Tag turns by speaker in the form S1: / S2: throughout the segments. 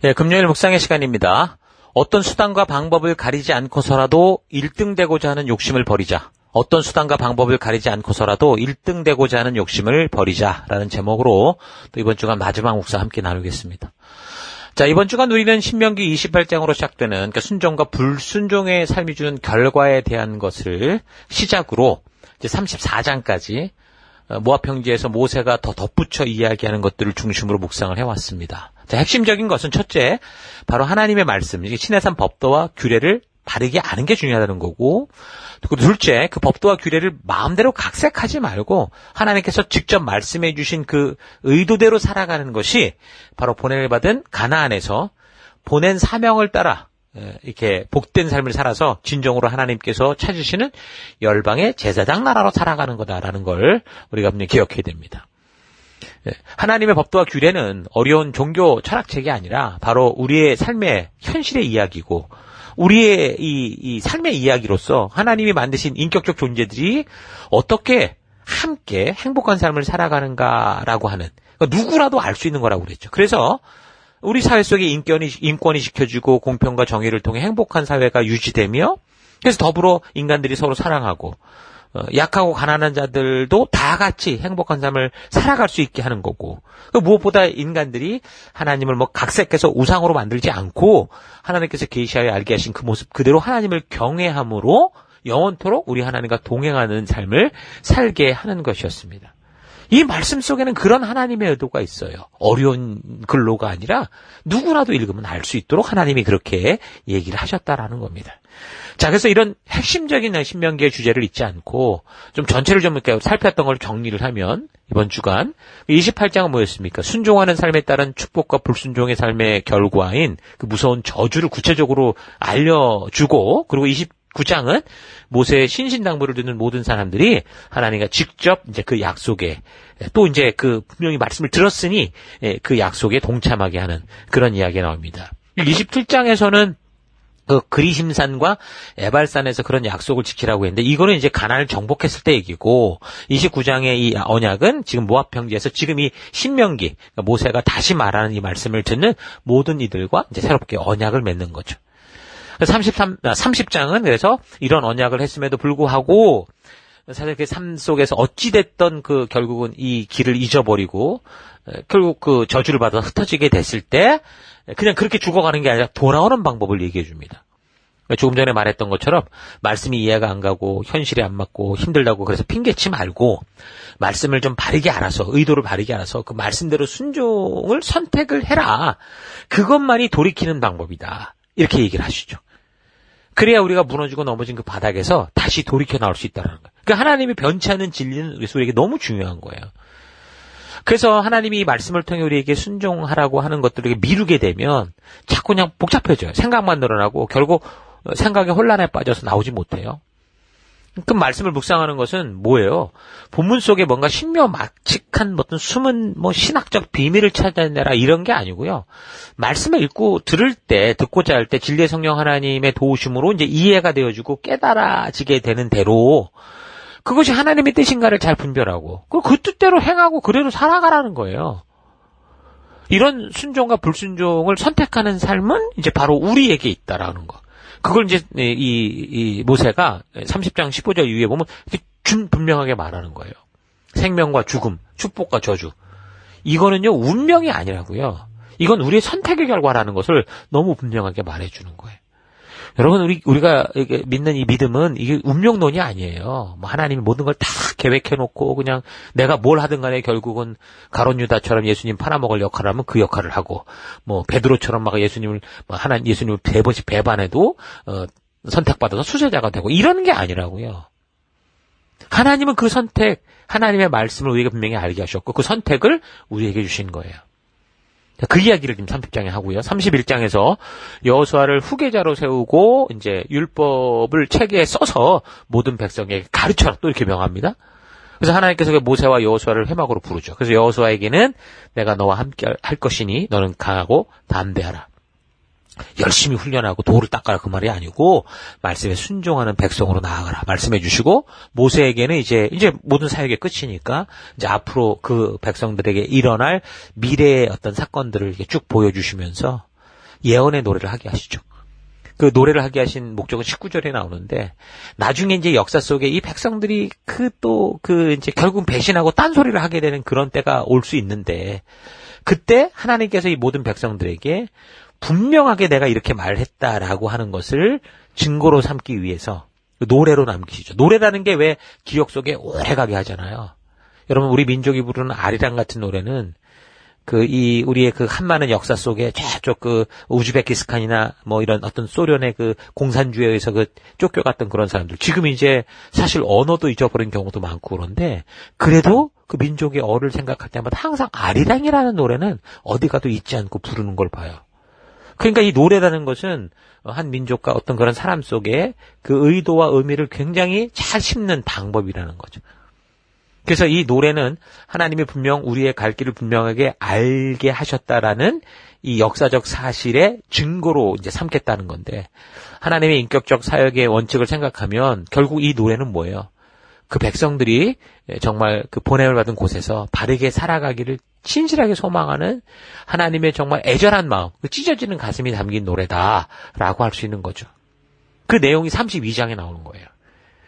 S1: 예, 금요일 묵상의 시간입니다. 어떤 수단과 방법을 가리지 않고서라도 1등 되고자 하는 욕심을 버리자. 어떤 수단과 방법을 가리지 않고서라도 1등 되고자 하는 욕심을 버리자라는 제목으로 또 이번 주간 마지막 묵상 함께 나누겠습니다. 자, 이번 주간 우리는 신명기 28장으로 시작되는 그러니까 순종과 불순종의 삶이 주는 결과에 대한 것을 시작으로 이제 34장까지 모압 평지에서 모세가 더 덧붙여 이야기하는 것들을 중심으로 묵상을 해왔습니다. 자, 핵심적인 것은 첫째, 바로 하나님의 말씀, 시내산 법도와 규례를 바르게 아는 게 중요하다는 거고, 그리고 둘째, 그 법도와 규례를 마음대로 각색하지 말고 하나님께서 직접 말씀해 주신 그 의도대로 살아가는 것이 바로 보냄을 받은 가나안에서 보낸 사명을 따라 이렇게 복된 삶을 살아서 진정으로 하나님께서 찾으시는 열방의 제사장 나라로 살아가는 거다라는 걸 우리가 분명히 기억해야 됩니다. 하나님의 법도와 규례는 어려운 종교 철학책이 아니라 바로 우리의 삶의 현실의 이야기고 우리의 이 삶의 이야기로서 하나님이 만드신 인격적 존재들이 어떻게 함께 행복한 삶을 살아가는가라고 하는 그러니까 누구라도 알 수 있는 거라고 그랬죠. 그래서 우리 사회 속에 인권이 지켜지고 공평과 정의를 통해 행복한 사회가 유지되며 그래서 더불어 인간들이 서로 사랑하고 약하고 가난한 자들도 다 같이 행복한 삶을 살아갈 수 있게 하는 거고 무엇보다 인간들이 하나님을 각색해서 우상으로 만들지 않고 하나님께서 계시하여 알게 하신 그 모습 그대로 하나님을 경외함으로 영원토록 우리 하나님과 동행하는 삶을 살게 하는 것이었습니다. 이 말씀 속에는 그런 하나님의 의도가 있어요. 어려운 글로가 아니라 누구라도 읽으면 알 수 있도록 하나님이 그렇게 얘기를 하셨다라는 겁니다. 자, 그래서 이런 핵심적인 신명기의 주제를 잊지 않고 좀 전체를 좀 이렇게 살폈던 걸 정리를 하면 이번 주간 28장은 뭐였습니까? 순종하는 삶에 따른 축복과 불순종의 삶의 결과인 그 무서운 저주를 구체적으로 알려주고 그리고 29장은 모세의 신신당부를 듣는 모든 사람들이 하나님과 직접 이제 그 약속에 또 이제 그 분명히 말씀을 들었으니 그 약속에 동참하게 하는 그런 이야기가 나옵니다. 27장에서는 그 그리심산과 에발산에서 그런 약속을 지키라고 했는데 이거는 이제 가나안을 정복했을 때 얘기고 29장의 이 언약은 지금 모압 평지에서 지금 이 신명기 그러니까 모세가 다시 말하는 이 말씀을 듣는 모든 이들과 이제 새롭게 언약을 맺는 거죠. 30장은 그래서 이런 언약을 했음에도 불구하고 사실 그 삶 속에서 어찌됐던 그 결국은 이 길을 잊어버리고 결국 그 저주를 받아 흩어지게 됐을 때 그냥 그렇게 죽어가는 게 아니라 돌아오는 방법을 얘기해 줍니다. 조금 전에 말했던 것처럼 말씀이 이해가 안 가고 현실에 안 맞고 힘들다고 그래서 핑계치 말고 말씀을 좀 바르게 알아서 의도를 바르게 알아서 그 말씀대로 순종을 선택을 해라. 그것만이 돌이키는 방법이다. 이렇게 얘기를 하시죠. 그래야 우리가 무너지고 넘어진 그 바닥에서 다시 돌이켜 나올 수 있다는 거예요. 그러니까 하나님이 변치 않는 진리는 우리에게 너무 중요한 거예요. 그래서 하나님이 이 말씀을 통해 우리에게 순종하라고 하는 것들을 미루게 되면 자꾸 그냥 복잡해져요. 생각만 늘어나고 결국 생각의 혼란에 빠져서 나오지 못해요. 그 말씀을 묵상하는 것은 뭐예요? 본문 속에 뭔가 신묘막측한 어떤 숨은 신학적 비밀을 찾아내라 이런 게 아니고요. 말씀을 읽고 듣고자 할 때 진리의 성령 하나님의 도우심으로 이제 이해가 되어지고 깨달아지게 되는 대로 그것이 하나님의 뜻인가를 잘 분별하고 그 뜻대로 행하고 그대로 살아가라는 거예요. 이런 순종과 불순종을 선택하는 삶은 이제 바로 우리에게 있다라는 거. 그걸 이제 이 모세가 30장 15절 이후에 보면 분명하게 말하는 거예요. 생명과 죽음, 축복과 저주. 이거는요 운명이 아니라고요. 이건 우리의 선택의 결과라는 것을 너무 분명하게 말해주는 거예요. 여러분 우리가 믿는 이 믿음은 이게 운명론이 아니에요. 하나님이 모든 걸 다 계획해놓고 그냥 내가 뭘 하든 간에 결국은 가룟 유다처럼 예수님 팔아먹을 역할을 하면 그 역할을 하고 베드로처럼 예수님을 세 번씩 배반해도 선택받아서 수제자가 되고 이러는 게 아니라고요. 하나님은 그 선택 하나님의 말씀을 우리에게 분명히 알게 하셨고 그 선택을 우리에게 주신 거예요. 그 이야기를 지금 30장에 하고요. 31장에서 여호수아를 후계자로 세우고 이제 율법을 책에 써서 모든 백성에게 가르쳐라 또 이렇게 명합니다. 그래서 하나님께서 모세와 여호수아를 회막으로 부르죠. 그래서 여호수아에게는 내가 너와 함께 할 것이니 너는 강하고 담대하라. 열심히 훈련하고 돌을 닦아라 그 말이 아니고 말씀에 순종하는 백성으로 나아가라 말씀해 주시고 모세에게는 이제 모든 사역의 끝이니까 이제 앞으로 그 백성들에게 일어날 미래의 어떤 사건들을 이렇게 쭉 보여주시면서 예언의 노래를 하게 하시죠. 그 노래를 하게 하신 목적은 19절에 나오는데, 나중에 이제 역사 속에 이 백성들이 이제 결국 배신하고 딴소리를 하게 되는 그런 때가 올 수 있는데, 그때 하나님께서 이 모든 백성들에게 분명하게 내가 이렇게 말했다라고 하는 것을 증거로 삼기 위해서 노래로 남기시죠. 노래라는 게 왜 기억 속에 오래 가게 하잖아요. 여러분, 우리 민족이 부르는 아리랑 같은 노래는 우리의 그 한많은 역사 속에 저쪽 우즈베키스탄이나 뭐 이런 어떤 소련의 그 공산주의에 의해서 쫓겨갔던 그런 사람들. 지금 이제 사실 언어도 잊어버린 경우도 많고 그런데 그래도 그 민족의 어를 생각할 때마다 항상 아리랑이라는 노래는 어디 가도 잊지 않고 부르는 걸 봐요. 그러니까 이 노래라는 것은 한 민족과 어떤 그런 사람 속에 그 의도와 의미를 굉장히 잘 심는 방법이라는 거죠. 그래서 이 노래는 하나님이 분명 우리의 갈 길을 분명하게 알게 하셨다라는 이 역사적 사실의 증거로 이제 삼겠다는 건데, 하나님의 인격적 사역의 원칙을 생각하면 결국 이 노래는 뭐예요? 그 백성들이 정말 그 보냄을 받은 곳에서 바르게 살아가기를 진실하게 소망하는 하나님의 정말 애절한 마음, 그 찢어지는 가슴이 담긴 노래다라고 할 수 있는 거죠. 그 내용이 32장에 나오는 거예요.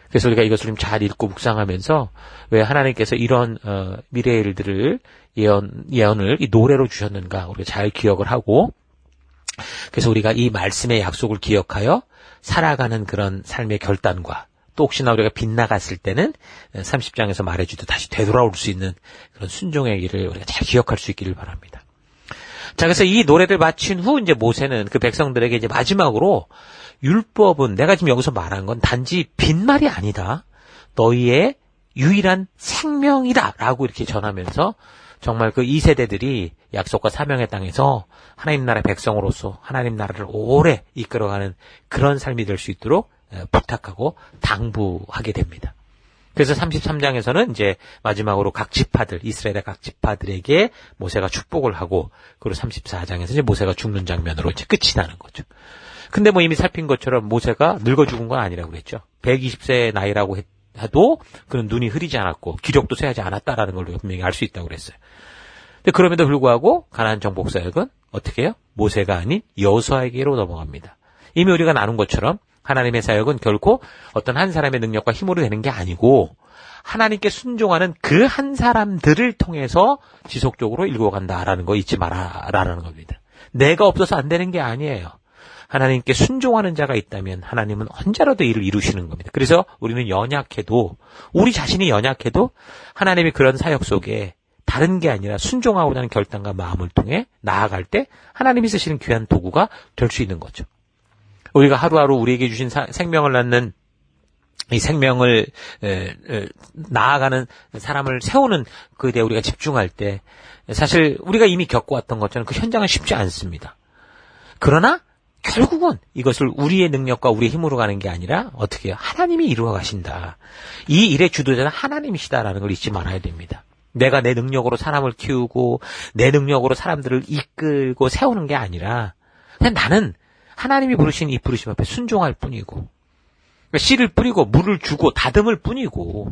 S1: 그래서 우리가 이것을 좀 잘 읽고 묵상하면서 왜 하나님께서 이런 미래의 일들을 예언을 이 노래로 주셨는가 우리가 잘 기억을 하고, 그래서 우리가 이 말씀의 약속을 기억하여 살아가는 그런 삶의 결단과, 또 혹시나 우리가 빗나갔을 때는 30장에서 말해주듯 다시 되돌아올 수 있는 그런 순종의 길을 우리가 잘 기억할 수 있기를 바랍니다. 자, 그래서 이 노래를 마친 후 이제 모세는 그 백성들에게 이제 마지막으로 율법은 내가 지금 여기서 말한 건 단지 빈말이 아니다. 너희의 유일한 생명이다. 라고 이렇게 전하면서 정말 그 2세대들이 약속과 사명의 땅에서 하나님 나라의 백성으로서 하나님 나라를 오래 이끌어가는 그런 삶이 될 수 있도록 부탁하고 당부하게 됩니다. 그래서 33장에서는 이제 마지막으로 각 지파들, 이스라엘의 각 지파들에게 모세가 축복을 하고, 그리고 34장에서 이제 모세가 죽는 장면으로 이제 끝이 나는 거죠. 근데 뭐 이미 살핀 것처럼 모세가 늙어 죽은 건 아니라고 그랬죠. 120세 나이라고 해도 그는 눈이 흐리지 않았고 기력도 쇠하지 않았다라는 걸 우리가 분명히 알 수 있다고 그랬어요. 근데 그럼에도 불구하고 가나안 정복 사역은 어떻게 해요? 모세가 아닌 여호수아에게로 넘어갑니다. 이미 우리가 나눈 것처럼 하나님의 사역은 결코 어떤 한 사람의 능력과 힘으로 되는 게 아니고 하나님께 순종하는 그 한 사람들을 통해서 지속적으로 일궈간다라는 거 잊지 마라라는 겁니다. 내가 없어서 안 되는 게 아니에요. 하나님께 순종하는 자가 있다면 하나님은 언제라도 이를 이루시는 겁니다. 그래서 우리는 연약해도, 우리 자신이 연약해도 하나님이 그런 사역 속에 다른 게 아니라 순종하고자 하는 결단과 마음을 통해 나아갈 때 하나님이 쓰시는 귀한 도구가 될 수 있는 거죠. 우리가 하루하루 우리에게 주신 생명을 낳는 이 생명을 나아가는 사람을 세우는 그에 대해 우리가 집중할 때 사실 우리가 이미 겪어왔던 것처럼 그 현장은 쉽지 않습니다. 그러나 결국은 이것을 우리의 능력과 우리의 힘으로 가는 게 아니라 어떻게 해요? 하나님이 이루어 가신다. 이 일의 주도자는 하나님이시다라는 걸 잊지 말아야 됩니다. 내가 내 능력으로 사람을 키우고 내 능력으로 사람들을 이끌고 세우는 게 아니라 그냥 나는 하나님이 부르신 이 부르심 앞에 순종할 뿐이고, 씨를 뿌리고 물을 주고 다듬을 뿐이고,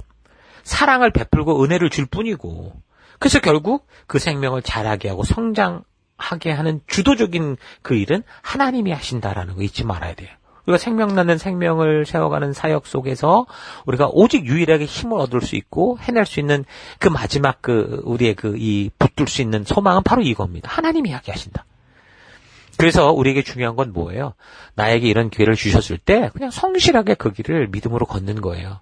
S1: 사랑을 베풀고 은혜를 줄 뿐이고, 그래서 결국 그 생명을 자라게 하고 성장하게 하는 주도적인 그 일은 하나님이 하신다라는 거 잊지 말아야 돼요. 우리가 생명 낳는 생명을 세워가는 사역 속에서 우리가 오직 유일하게 힘을 얻을 수 있고 해낼 수 있는 그 마지막 우리의 이 붙들 수 있는 소망은 바로 이겁니다. 하나님이 하게 하신다. 그래서 우리에게 중요한 건 뭐예요? 나에게 이런 기회를 주셨을 때 그냥 성실하게 그 길을 믿음으로 걷는 거예요.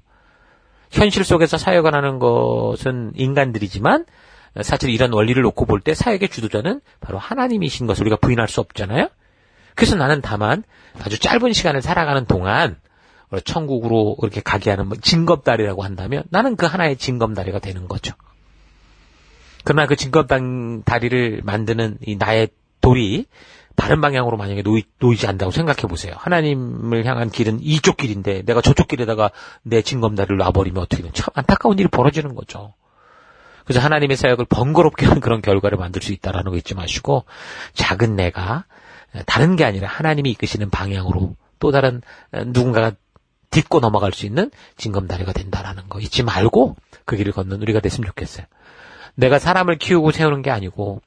S1: 현실 속에서 사역을 하는 것은 인간들이지만 사실 이런 원리를 놓고 볼 때 사역의 주도자는 바로 하나님이신 것을 우리가 부인할 수 없잖아요. 그래서 나는 다만 아주 짧은 시간을 살아가는 동안 천국으로 이렇게 가게 하는 징검다리라고 한다면 나는 그 하나의 징검다리가 되는 거죠. 그러나 그 징검다리를 만드는 이 나의 돌이 다른 방향으로 만약에 놓이지 않는다고 생각해 보세요. 하나님을 향한 길은 이쪽 길인데 내가 저쪽 길에다가 내 징검다리를 놔버리면 어떻게 되면 참 안타까운 일이 벌어지는 거죠. 그래서 하나님의 사역을 번거롭게 하는 그런 결과를 만들 수 있다는 거 잊지 마시고, 작은 내가 다른 게 아니라 하나님이 이끄시는 방향으로 또 다른 누군가가 딛고 넘어갈 수 있는 징검다리가 된다라는 거 잊지 말고 그 길을 걷는 우리가 됐으면 좋겠어요. 내가 사람을 키우고 세우는 게 아니고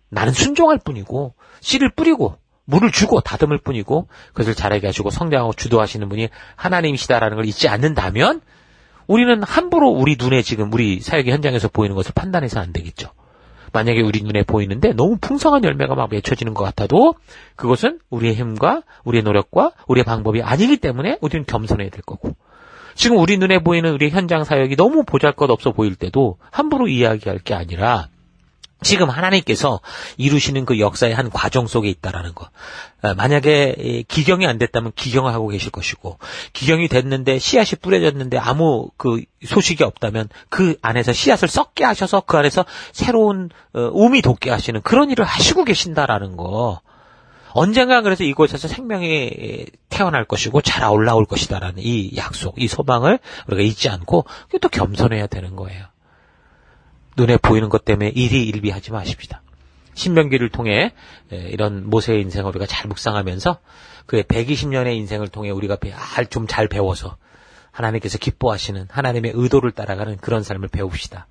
S1: 나는 순종할 뿐이고 씨를 뿌리고 물을 주고 다듬을 뿐이고 그것을 자라게 하시고 성장하고 주도하시는 분이 하나님이시다라는 걸 잊지 않는다면 우리는 함부로 우리 눈에 지금 우리 사역의 현장에서 보이는 것을 판단해서 안 되겠죠. 만약에 우리 눈에 보이는데 너무 풍성한 열매가 막 맺혀지는 것 같아도 그것은 우리의 힘과 우리의 노력과 우리의 방법이 아니기 때문에 우리는 겸손해야 될 거고, 지금 우리 눈에 보이는 우리 현장 사역이 너무 보잘것없어 보일 때도 함부로 이야기할 게 아니라 지금 하나님께서 이루시는 그 역사의 한 과정 속에 있다라는 거. 만약에 기경이 안 됐다면 기경을 하고 계실 것이고, 기경이 됐는데 씨앗이 뿌려졌는데 아무 그 소식이 없다면 그 안에서 씨앗을 썩게 하셔서 그 안에서 새로운 움이 돋게 하시는 그런 일을 하시고 계신다라는 거. 언젠가 그래서 이곳에서 생명이 태어날 것이고 자라 올라올 것이다라는 이 약속, 이 소망을 우리가 잊지 않고 또 겸손해야 되는 거예요. 눈에 보이는 것 때문에 일희일비하지 마십시다. 신명기를 통해 이런 모세의 인생을 우리가 잘 묵상하면서 그의 120년의 인생을 통해 우리가 좀 잘 배워서 하나님께서 기뻐하시는 하나님의 의도를 따라가는 그런 삶을 배웁시다.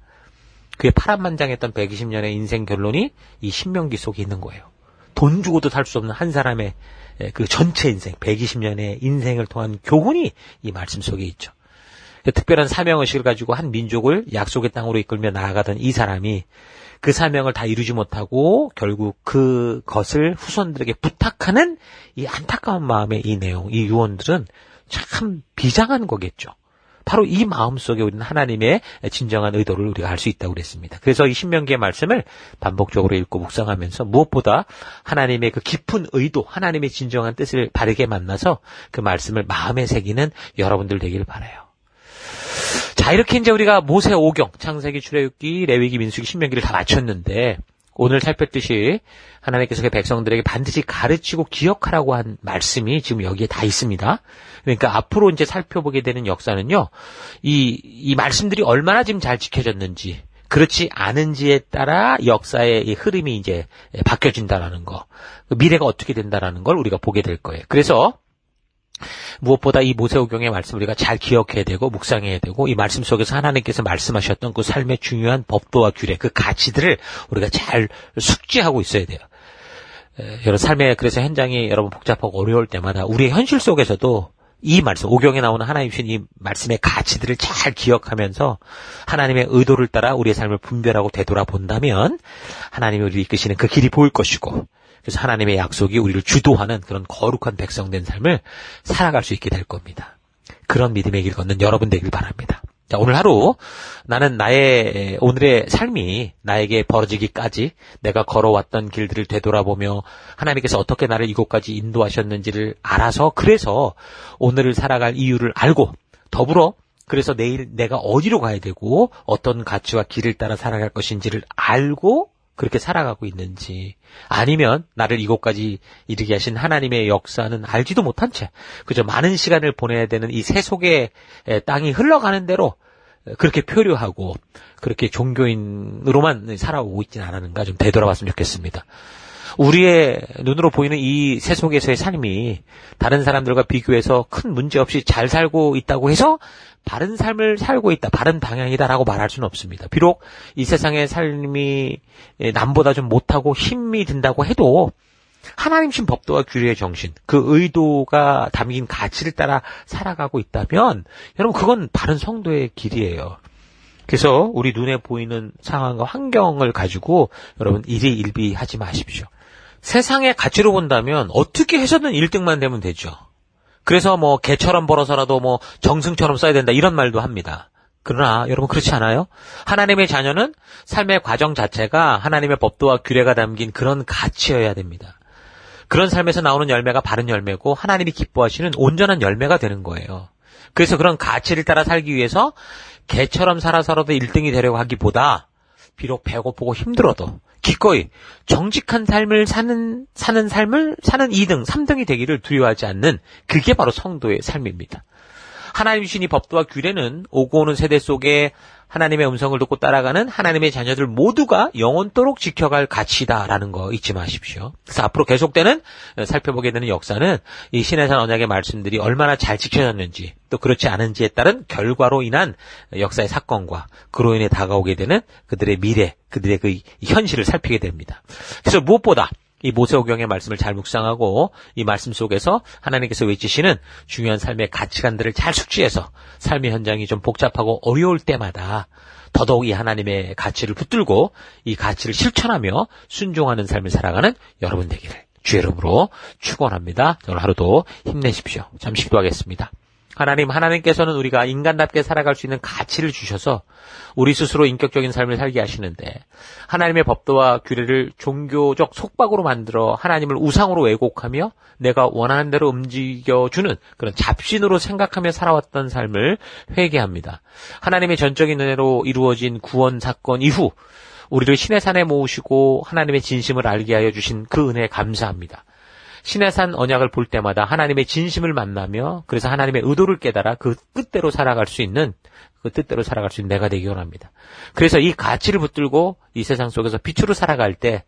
S1: 그의 파란만장했던 120년의 인생 결론이 이 신명기 속에 있는 거예요. 돈 주고도 살 수 없는 한 사람의 그 전체 인생, 120년의 인생을 통한 교훈이 이 말씀 속에 있죠. 특별한 사명의식을 가지고 한 민족을 약속의 땅으로 이끌며 나아가던 이 사람이 그 사명을 다 이루지 못하고 결국 그것을 후손들에게 부탁하는 이 안타까운 마음의 이 내용, 이 유언들은 참 비장한 거겠죠. 바로 이 마음 속에 우리는 하나님의 진정한 의도를 우리가 알 수 있다고 그랬습니다. 그래서 이 신명기의 말씀을 반복적으로 읽고 묵상하면서 무엇보다 하나님의 그 깊은 의도, 하나님의 진정한 뜻을 바르게 만나서 그 말씀을 마음에 새기는 여러분들 되길 바라요. 자, 이렇게 이제 우리가 모세 5경, 창세기, 출애굽기, 레위기, 민수기, 신명기를 다 마쳤는데 오늘 살폈듯이 하나님께서 그 백성들에게 반드시 가르치고 기억하라고 한 말씀이 지금 여기에 다 있습니다. 그러니까 앞으로 이제 살펴보게 되는 역사는요, 이 말씀들이 얼마나 지금 잘 지켜졌는지, 그렇지 않은지에 따라 역사의 이 흐름이 이제 바뀌어진다라는 거, 미래가 어떻게 된다라는 걸 우리가 보게 될 거예요. 그래서 무엇보다 이 모세오경의 말씀 우리가 잘 기억해야 되고 묵상해야 되고, 이 말씀 속에서 하나님께서 말씀하셨던 그 삶의 중요한 법도와 규례, 그 가치들을 우리가 잘 숙지하고 있어야 돼요. 여러 삶의 그래서 현장이 여러분 복잡하고 어려울 때마다 우리의 현실 속에서도 이 말씀, 오경에 나오는 하나님 주신 이 말씀의 가치들을 잘 기억하면서 하나님의 의도를 따라 우리의 삶을 분별하고 되돌아본다면 하나님이 우리를 이끄시는 그 길이 보일 것이고, 그래서 하나님의 약속이 우리를 주도하는 그런 거룩한 백성된 삶을 살아갈 수 있게 될 겁니다. 그런 믿음의 길 걷는 여러분 되길 바랍니다. 자, 오늘 하루 나는 나의 오늘의 삶이 나에게 벌어지기까지 내가 걸어왔던 길들을 되돌아보며 하나님께서 어떻게 나를 이곳까지 인도하셨는지를 알아서, 그래서 오늘을 살아갈 이유를 알고, 더불어 그래서 내일 내가 어디로 가야 되고 어떤 가치와 길을 따라 살아갈 것인지를 알고 그렇게 살아가고 있는지, 아니면 나를 이곳까지 이르게 하신 하나님의 역사는 알지도 못한 채 그저 많은 시간을 보내야 되는 이 세속의 땅이 흘러가는 대로 그렇게 표류하고 그렇게 종교인으로만 살아오고 있지는 않았는가 좀 되돌아봤으면 좋겠습니다. 우리의 눈으로 보이는 이 세속에서의 삶이 다른 사람들과 비교해서 큰 문제 없이 잘 살고 있다고 해서 바른 삶을 살고 있다, 바른 방향이다라고 말할 수는 없습니다. 비록 이 세상의 삶이 남보다 좀 못하고 힘이 든다고 해도 하나님 신 법도와 규례의 정신, 그 의도가 담긴 가치를 따라 살아가고 있다면 여러분 그건 바른 성도의 길이에요. 그래서 우리 눈에 보이는 상황과 환경을 가지고 여러분 일희일비하지 마십시오. 세상의 가치로 본다면 어떻게 해서든 1등만 되면 되죠. 그래서 뭐 개처럼 벌어서라도 뭐 정승처럼 써야 된다 이런 말도 합니다. 그러나 여러분 그렇지 않아요? 하나님의 자녀는 삶의 과정 자체가 하나님의 법도와 규례가 담긴 그런 가치여야 됩니다. 그런 삶에서 나오는 열매가 바른 열매고 하나님이 기뻐하시는 온전한 열매가 되는 거예요. 그래서 그런 가치를 따라 살기 위해서 개처럼 살아서라도 1등이 되려고 하기보다 비록 배고프고 힘들어도 기꺼이 정직한 삶을 사는 2등, 3등이 되기를 두려워하지 않는, 그게 바로 성도의 삶입니다. 하나님 주신 이 법도와 규례는 오고 오는 세대 속에 하나님의 음성을 듣고 따라가는 하나님의 자녀들 모두가 영원토록 지켜갈 가치다라는 거 잊지 마십시오. 그래서 앞으로 계속되는 살펴보게 되는 역사는 이 신해산 언약의 말씀들이 얼마나 잘 지켜졌는지, 또 그렇지 않은지에 따른 결과로 인한 역사의 사건과 그로 인해 다가오게 되는 그들의 미래, 그들의 그 현실을 살피게 됩니다. 그래서 무엇보다 이 모세오경의 말씀을 잘 묵상하고 이 말씀 속에서 하나님께서 외치시는 중요한 삶의 가치관들을 잘 숙지해서 삶의 현장이 좀 복잡하고 어려울 때마다 더더욱 이 하나님의 가치를 붙들고 이 가치를 실천하며 순종하는 삶을 살아가는 여러분 되기를 주의 이름으로 축원합니다. 오늘 하루도 힘내십시오. 잠시 기도하겠습니다. 하나님께서는 우리가 인간답게 살아갈 수 있는 가치를 주셔서 우리 스스로 인격적인 삶을 살게 하시는데 하나님의 법도와 규례를 종교적 속박으로 만들어 하나님을 우상으로 왜곡하며 내가 원하는 대로 움직여주는 그런 잡신으로 생각하며 살아왔던 삶을 회개합니다. 하나님의 전적인 은혜로 이루어진 구원 사건 이후 우리를 신의 산에 모으시고 하나님의 진심을 알게 하여 주신 그 은혜에 감사합니다. 신의 산 언약을 볼 때마다 하나님의 진심을 만나며 그래서 하나님의 의도를 깨달아 그 뜻대로 살아갈 수 있는 내가 되기 원합니다. 그래서 이 가치를 붙들고 이 세상 속에서 빛으로 살아갈 때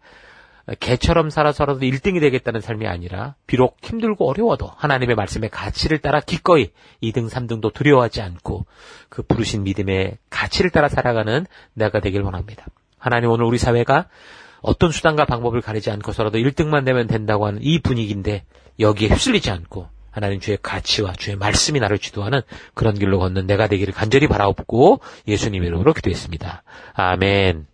S1: 개처럼 살아서라도 1등이 되겠다는 삶이 아니라 비록 힘들고 어려워도 하나님의 말씀의 가치를 따라 기꺼이 2등, 3등도 두려워하지 않고 그 부르신 믿음의 가치를 따라 살아가는 내가 되길 원합니다. 하나님, 오늘 우리 사회가 어떤 수단과 방법을 가리지 않고서라도 1등만 되면 된다고 하는 이 분위기인데 여기에 휩쓸리지 않고 하나님 주의 가치와 주의 말씀이 나를 주도하는 그런 길로 걷는 내가 되기를 간절히 바라옵고 예수님 이름으로 기도했습니다. 아멘.